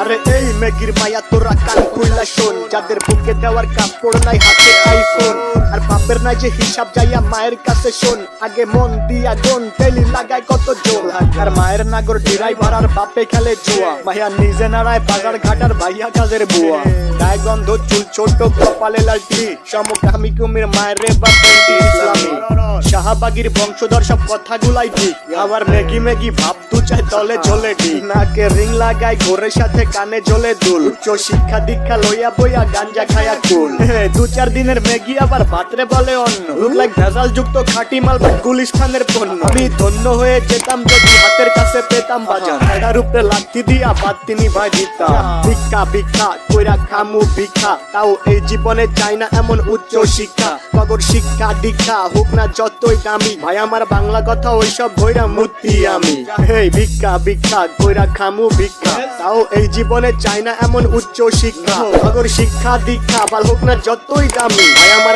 আরে এই মেগির মায়া তোরা কান খুইলা শোন, যাদের বুকে দেওয়ার কাপড় নাই হাতে আইফোন, আর বাপের নাই যে হিসাব যাইয়া মায়ের কাছে শোন, আগে মন দিয়া গুন তেলি লাগায় কত জোর, আর মায়ের নাগর ড্রাইভার আর বাপে খেলে জুয়া, মাইয়া নিজে নাড়ায় বাজার ঘাটার ভাইয়া কাজের বুয়া, গায়ে গন্ধ চুল ছোট কপালে লালটি, সমকামী কুমির মায়ের রে বাপেন্টি ইসলামী, শাহবাগীর বংশধর সব কথাগুলাই ঠিক, আবার মেগি মেগি ভাব তু চাই দলে চলে ঠিক, নাকে রিং লাগায় ঘোরের সাথে কানে জ্বলে দুল, উচ্চ শিক্ষা দীক্ষা লইয়া বইয়া গাঞ্জা খায়া কুল, 2-4 দিনের মেগি আবার ভাতরে বলে অন্য, লুক লাইক ভেজাল যুক্ত খাঁটি মাল বাট গুলিস্তানের পণ্য, আমি ধন্য হয়ে যেতাম যদি হাতের কাছে পেতাম বাজার, এটার উপরে লাঠি দিয়া বাদ তিনি ভাই দিতাম, ভিক্ষা ভিক্ষা কইরা খামু ভিক্ষা, তাও এই জীবনে চাই না এমন উচ্চ শিক্ষা, নগর শিক্ষা দীক্ষা হোক না যতই দামি, ভাই আমার বাংলা কথা ওইসব ভৈরা মূর্তি আমি, হেই ভিক্ষা ভিক্ষা কইরা খামু ভিক্ষা, তাও এই জীবনে চাই না এমন উচ্চ শিক্ষা, নগর শিক্ষা দীক্ষা ভাল হোক না যতই দামি, ভাই আমার